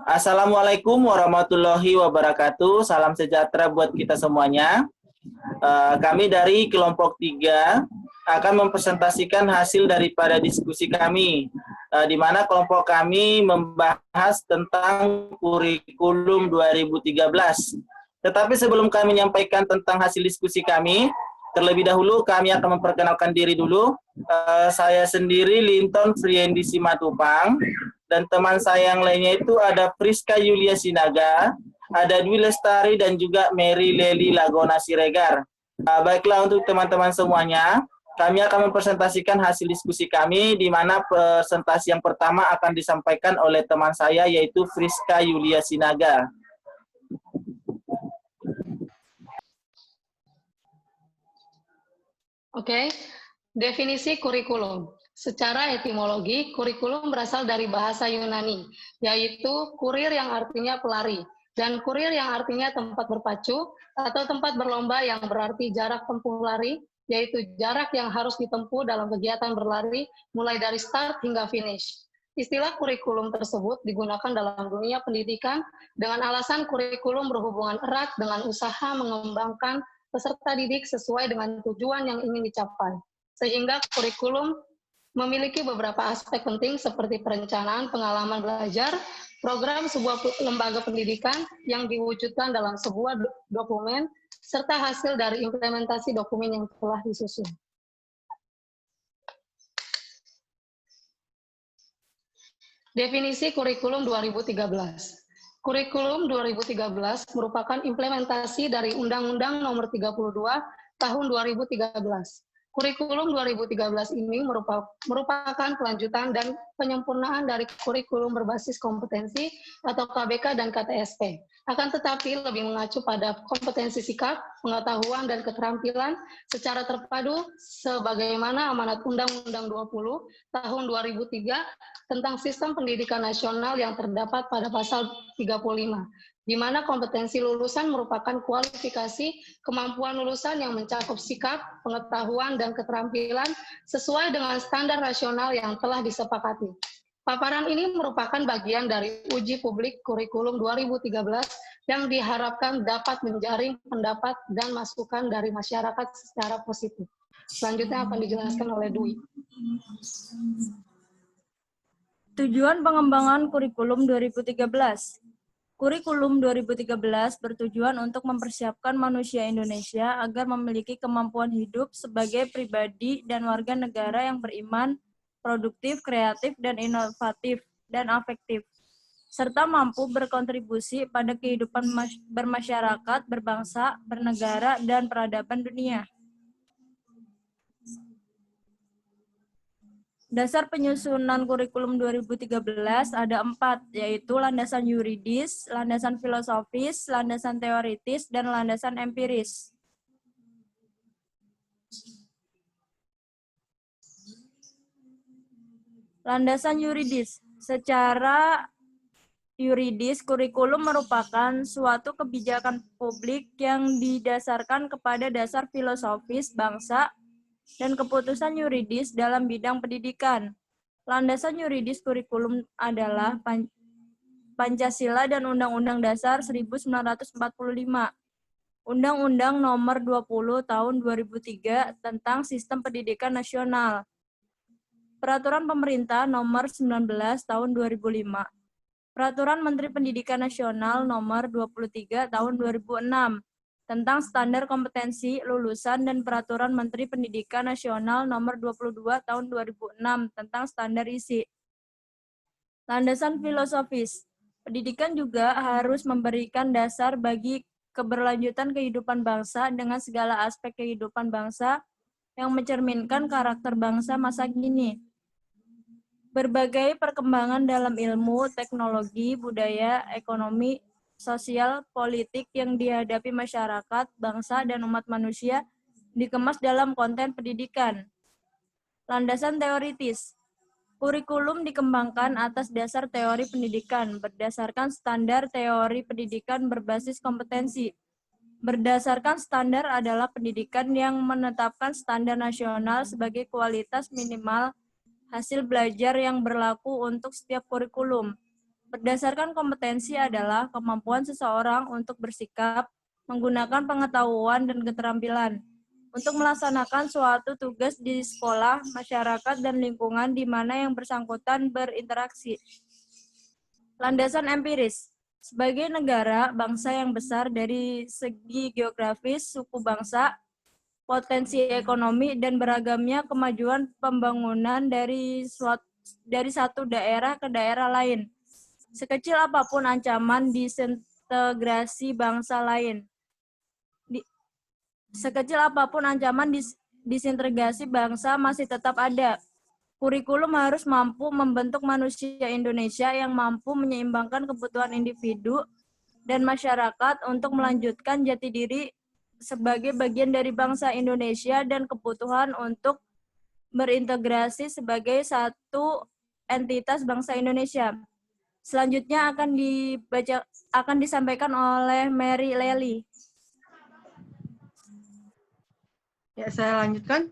Assalamualaikum warahmatullahi wabarakatuh. Salam sejahtera buat kita semuanya. Kami dari kelompok 3 akan mempresentasikan hasil daripada diskusi kami, di mana kelompok kami membahas tentang kurikulum 2013. Tetapi sebelum kami menyampaikan tentang hasil diskusi kami, terlebih dahulu kami akan memperkenalkan diri dulu. Saya sendiri Linton Friendi Simatupang, dan teman saya yang lainnya itu ada Priska Yulia Sinaga, ada Dwi Lestari, dan juga Mary Leli Lagona Siregar. Baiklah, untuk teman-teman semuanya, kami akan mempresentasikan hasil diskusi kami, di mana presentasi yang pertama akan disampaikan oleh teman saya, yaitu Priska Yulia Sinaga. Oke, definisi kurikulum. Secara etimologi, kurikulum berasal dari bahasa Yunani, yaitu kurir yang artinya pelari, dan kurir yang artinya tempat berpacu, atau tempat berlomba yang berarti jarak tempuh lari, yaitu jarak yang harus ditempuh dalam kegiatan berlari, mulai dari start hingga finish. Istilah kurikulum tersebut digunakan dalam dunia pendidikan dengan alasan kurikulum berhubungan erat dengan usaha mengembangkan peserta didik sesuai dengan tujuan yang ingin dicapai. Sehingga kurikulum memiliki beberapa aspek penting seperti perencanaan pengalaman belajar, program sebuah lembaga pendidikan yang diwujudkan dalam sebuah dokumen, serta hasil dari implementasi dokumen yang telah disusun. Definisi kurikulum 2013. Kurikulum 2013 merupakan implementasi dari Undang-Undang Nomor 32 Tahun 2013. Kurikulum 2013 ini merupakan kelanjutan dan penyempurnaan dari kurikulum berbasis kompetensi atau KBK dan KTSP. Akan tetapi lebih mengacu pada kompetensi sikap, pengetahuan, dan keterampilan secara terpadu sebagaimana amanat Undang-Undang 20 Tahun 2003 tentang sistem pendidikan nasional yang terdapat pada pasal 35, di mana kompetensi lulusan merupakan kualifikasi kemampuan lulusan yang mencakup sikap, pengetahuan, dan keterampilan sesuai dengan standar nasional yang telah disepakati. Paparan ini merupakan bagian dari uji publik kurikulum 2013 yang diharapkan dapat menjaring pendapat dan masukan dari masyarakat secara positif. Selanjutnya akan dijelaskan oleh Dwi. Tujuan pengembangan kurikulum 2013. Kurikulum 2013 bertujuan untuk mempersiapkan manusia Indonesia agar memiliki kemampuan hidup sebagai pribadi dan warga negara yang beriman, produktif, kreatif, dan inovatif, dan afektif, serta mampu berkontribusi pada kehidupan bermasyarakat, berbangsa, bernegara, dan peradaban dunia. Dasar penyusunan kurikulum 2013 ada 4, yaitu landasan yuridis, landasan filosofis, landasan teoritis, dan landasan empiris. Landasan yuridis. Secara yuridis, kurikulum merupakan suatu kebijakan publik yang didasarkan kepada dasar filosofis bangsa dan keputusan yuridis dalam bidang pendidikan. Landasan yuridis kurikulum adalah Pancasila dan Undang-Undang Dasar 1945, Undang-Undang Nomor 20 Tahun 2003 tentang Sistem Pendidikan Nasional, Peraturan Pemerintah Nomor 19 Tahun 2005, Peraturan Menteri Pendidikan Nasional Nomor 23 Tahun 2006 tentang standar kompetensi lulusan, dan Peraturan Menteri Pendidikan Nasional Nomor 22 Tahun 2006 tentang standar isi. Landasan filosofis. Pendidikan juga harus memberikan dasar bagi keberlanjutan kehidupan bangsa dengan segala aspek kehidupan bangsa yang mencerminkan karakter bangsa masa kini. Berbagai perkembangan dalam ilmu, teknologi, budaya, ekonomi, sosial, politik yang dihadapi masyarakat, bangsa, dan umat manusia dikemas dalam konten pendidikan. Landasan teoritis. Kurikulum dikembangkan atas dasar teori pendidikan, berdasarkan standar teori pendidikan berbasis kompetensi. Berdasarkan standar adalah pendidikan yang menetapkan standar nasional sebagai kualitas minimal hasil belajar yang berlaku untuk setiap kurikulum. Berdasarkan kompetensi adalah kemampuan seseorang untuk bersikap, menggunakan pengetahuan dan keterampilan untuk melaksanakan suatu tugas di sekolah, masyarakat, dan lingkungan di mana yang bersangkutan berinteraksi. Landasan empiris. Sebagai negara, bangsa yang besar dari segi geografis, suku bangsa, potensi ekonomi, dan beragamnya kemajuan pembangunan dari satu daerah ke daerah lain. Sekecil apapun ancaman disintegrasi bangsa lain. Sekecil apapun ancaman disintegrasi bangsa masih tetap ada. Kurikulum harus mampu membentuk manusia Indonesia yang mampu menyeimbangkan kebutuhan individu dan masyarakat untuk melanjutkan jati diri sebagai bagian dari bangsa Indonesia dan kebutuhan untuk berintegrasi sebagai satu entitas bangsa Indonesia. Selanjutnya akan disampaikan oleh Mary Lely. Ya, saya lanjutkan.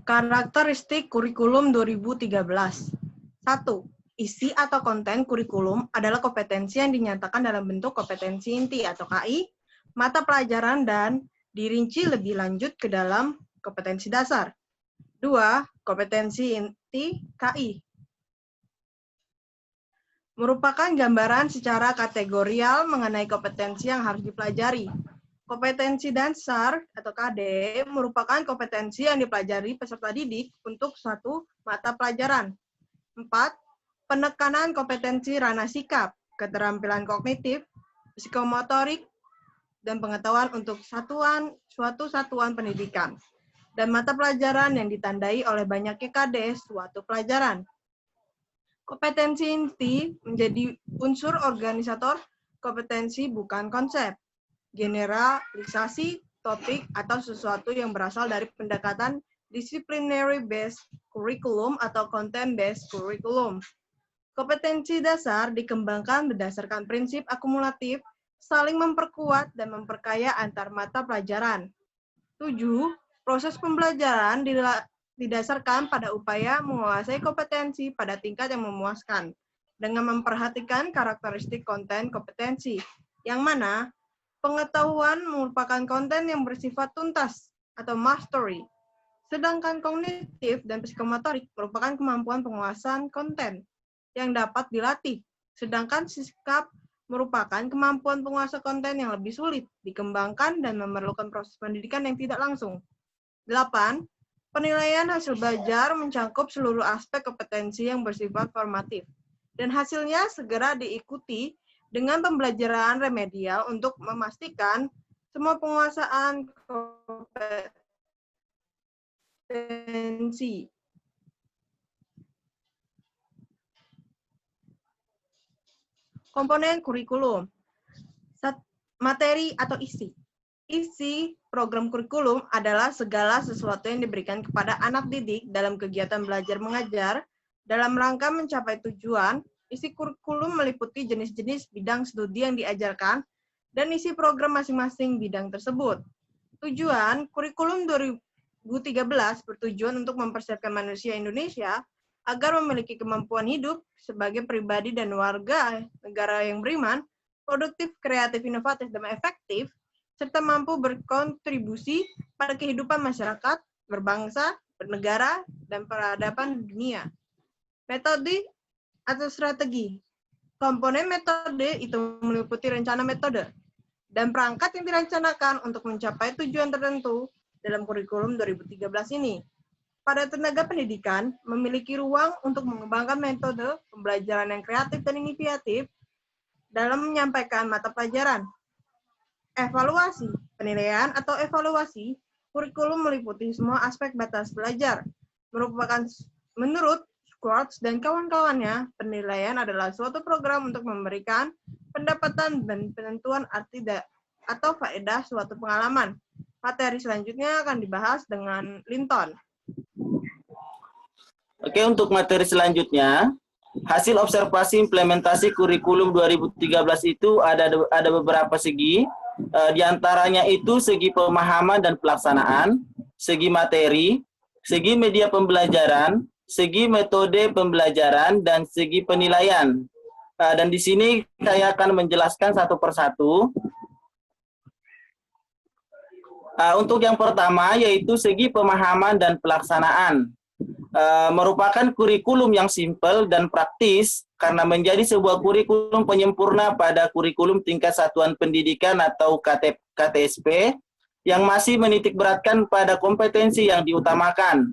Karakteristik kurikulum 2013. 1. Isi atau konten kurikulum adalah kompetensi yang dinyatakan dalam bentuk kompetensi inti atau KI, mata pelajaran, dan dirinci lebih lanjut ke dalam kompetensi dasar. 2. Kompetensi inti KI merupakan gambaran secara kategorial mengenai kompetensi yang harus dipelajari. Kompetensi dasar atau KD merupakan kompetensi yang dipelajari peserta didik untuk suatu mata pelajaran. 4. Penekanan kompetensi ranah sikap, keterampilan kognitif, psikomotorik, dan pengetahuan untuk suatu satuan pendidikan, dan mata pelajaran yang ditandai oleh banyaknya KD suatu pelajaran. Kompetensi inti menjadi unsur organisator kompetensi bukan konsep, generalisasi, topik, atau sesuatu yang berasal dari pendekatan disciplinary based curriculum atau content based curriculum. Kompetensi dasar dikembangkan berdasarkan prinsip akumulatif, saling memperkuat dan memperkaya antar mata pelajaran. 7. Proses pembelajaran didasarkan pada upaya menguasai kompetensi pada tingkat yang memuaskan, dengan memperhatikan karakteristik konten kompetensi, yang mana pengetahuan merupakan konten yang bersifat tuntas atau mastery, sedangkan kognitif dan psikomotorik merupakan kemampuan penguasaan konten yang dapat dilatih, sedangkan sikap merupakan kemampuan penguasa konten yang lebih sulit dikembangkan dan memerlukan proses pendidikan yang tidak langsung. 8. Penilaian hasil belajar mencakup seluruh aspek kompetensi yang bersifat formatif, dan hasilnya segera diikuti dengan pembelajaran remedial untuk memastikan semua penguasaan kompetensi. Komponen kurikulum. Materi atau isi. Isi program kurikulum adalah segala sesuatu yang diberikan kepada anak didik dalam kegiatan belajar mengajar dalam rangka mencapai tujuan. Isi kurikulum meliputi jenis-jenis bidang studi yang diajarkan dan isi program masing-masing bidang tersebut. Tujuan kurikulum 2013 bertujuan untuk mempersiapkan manusia Indonesia agar memiliki kemampuan hidup sebagai pribadi dan warga negara yang beriman, produktif, kreatif, inovatif, dan efektif, serta mampu berkontribusi pada kehidupan masyarakat, berbangsa, bernegara, dan peradaban dunia. Metode atau strategi. Komponen metode itu meliputi rencana metode dan perangkat yang direncanakan untuk mencapai tujuan tertentu dalam kurikulum 2013 ini. Pada tenaga pendidikan, memiliki ruang untuk mengembangkan metode pembelajaran yang kreatif dan inisiatif dalam menyampaikan mata pelajaran. Evaluasi, penilaian atau evaluasi, kurikulum meliputi semua aspek batas belajar. Menurut Schwartz dan kawan-kawannya, penilaian adalah suatu program untuk memberikan pendapatan dan penentuan arti atau faedah suatu pengalaman. Materi selanjutnya akan dibahas dengan Linton. Oke, untuk materi selanjutnya, hasil observasi implementasi kurikulum 2013 itu ada beberapa segi, di antaranya itu segi pemahaman dan pelaksanaan, segi materi, segi media pembelajaran, segi metode pembelajaran, dan segi penilaian. Dan di sini saya akan menjelaskan satu persatu. Untuk yang pertama yaitu segi pemahaman dan pelaksanaan. Merupakan kurikulum yang simpel dan praktis karena menjadi sebuah kurikulum penyempurna pada kurikulum tingkat satuan pendidikan atau KTSP yang masih menitik beratkan pada kompetensi yang diutamakan.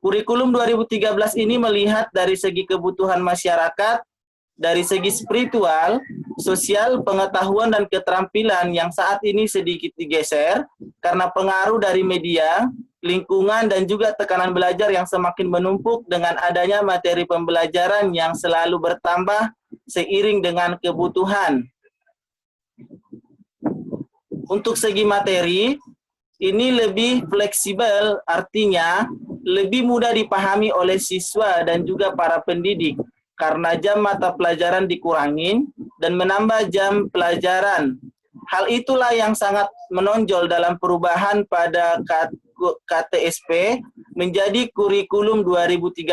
Kurikulum 2013 ini melihat dari segi kebutuhan masyarakat, dari segi spiritual, sosial, pengetahuan, dan keterampilan yang saat ini sedikit digeser karena pengaruh dari media, lingkungan, dan juga tekanan belajar yang semakin menumpuk dengan adanya materi pembelajaran yang selalu bertambah seiring dengan kebutuhan. Untuk segi materi, ini lebih fleksibel, artinya lebih mudah dipahami oleh siswa dan juga para pendidik karena jam mata pelajaran dikurangin dan menambah jam pelajaran. Hal itulah yang sangat menonjol dalam perubahan pada KTSP menjadi kurikulum 2013.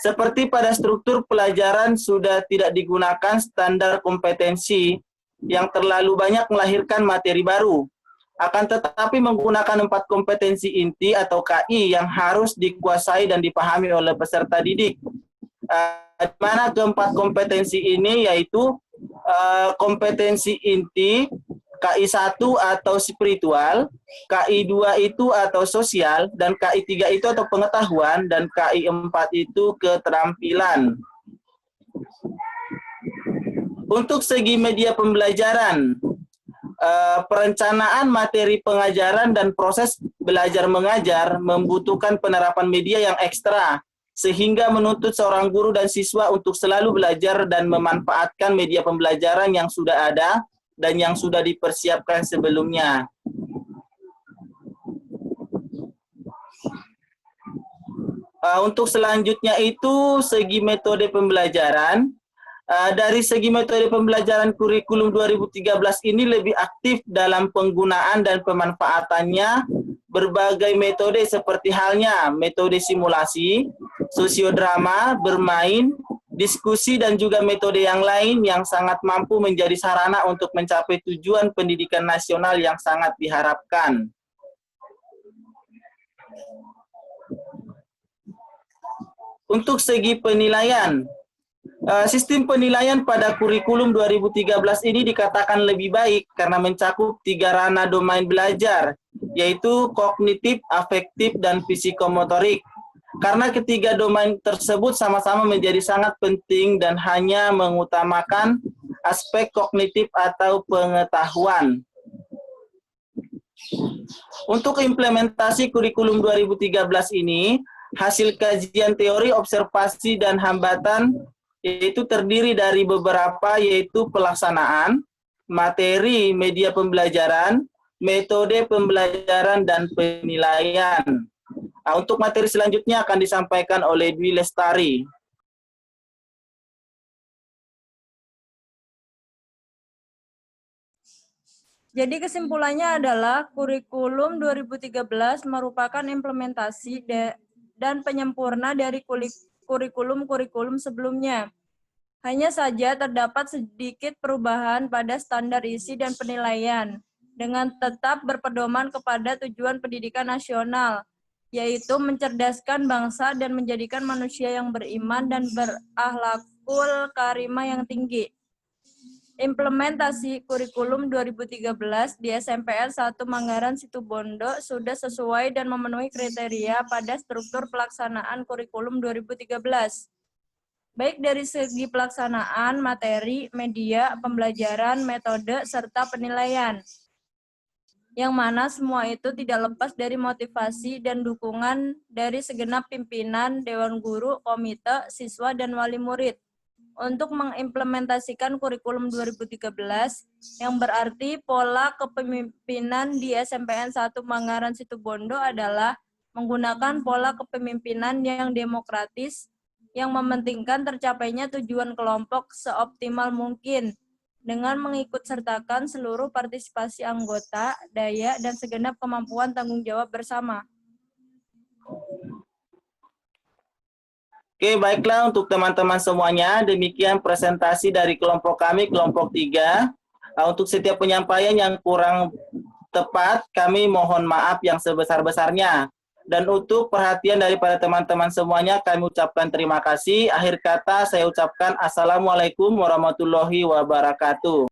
Seperti pada struktur pelajaran sudah tidak digunakan standar kompetensi yang terlalu banyak melahirkan materi baru. Akan tetapi menggunakan 4 kompetensi inti atau KI yang harus dikuasai dan dipahami oleh peserta didik. Di mana keempat kompetensi ini yaitu kompetensi inti, KI 1 atau spiritual, KI 2 itu atau sosial, dan KI 3 itu atau pengetahuan, dan KI 4 itu keterampilan. Untuk segi media pembelajaran, perencanaan materi pengajaran dan proses belajar mengajar membutuhkan penerapan media yang ekstra, sehingga menuntut seorang guru dan siswa untuk selalu belajar dan memanfaatkan media pembelajaran yang sudah ada dan yang sudah dipersiapkan sebelumnya. Untuk selanjutnya itu segi metode pembelajaran. Dari segi metode pembelajaran kurikulum 2013 ini lebih aktif dalam penggunaan dan pemanfaatannya berbagai metode seperti halnya metode simulasi, sosiodrama, bermain, diskusi, dan juga metode yang lain yang sangat mampu menjadi sarana untuk mencapai tujuan pendidikan nasional yang sangat diharapkan. Untuk segi penilaian, sistem penilaian pada kurikulum 2013 ini dikatakan lebih baik karena mencakup 3 ranah domain belajar, yaitu kognitif, afektif, dan psikomotorik. Karena ketiga domain tersebut sama-sama menjadi sangat penting dan hanya mengutamakan aspek kognitif atau pengetahuan. Untuk implementasi kurikulum 2013 ini, hasil kajian teori, observasi, dan hambatan yaitu terdiri dari beberapa, yaitu pelaksanaan, materi, media pembelajaran, metode pembelajaran, dan penilaian. Untuk materi selanjutnya akan disampaikan oleh Dwi Lestari. Jadi kesimpulannya adalah kurikulum 2013 merupakan implementasi dan penyempurna dari kurikulum-kurikulum sebelumnya. Hanya saja terdapat sedikit perubahan pada standar isi dan penilaian, dengan tetap berpedoman kepada tujuan pendidikan nasional, yaitu mencerdaskan bangsa dan menjadikan manusia yang beriman dan berakhlakul karimah yang tinggi. Implementasi kurikulum 2013 di SMPN 1 Manggaran Situbondo sudah sesuai dan memenuhi kriteria pada struktur pelaksanaan kurikulum 2013. Baik dari segi pelaksanaan, materi, media, pembelajaran, metode, serta penilaian. Yang mana semua itu tidak lepas dari motivasi dan dukungan dari segenap pimpinan, dewan guru, komite, siswa, dan wali murid untuk mengimplementasikan kurikulum 2013 yang berarti pola kepemimpinan di SMPN 1 Manggaran Situbondo adalah menggunakan pola kepemimpinan yang demokratis yang mementingkan tercapainya tujuan kelompok seoptimal mungkin dengan mengikut sertakan seluruh partisipasi anggota, daya, dan segenap kemampuan tanggung jawab bersama. Oke, baiklah untuk teman-teman semuanya, demikian presentasi dari kelompok kami, kelompok 3. Untuk setiap penyampaian yang kurang tepat, kami mohon maaf yang sebesar-besarnya. Dan untuk perhatian daripada teman-teman semuanya, kami ucapkan terima kasih. Akhir kata, saya ucapkan Assalamualaikum warahmatullahi wabarakatuh.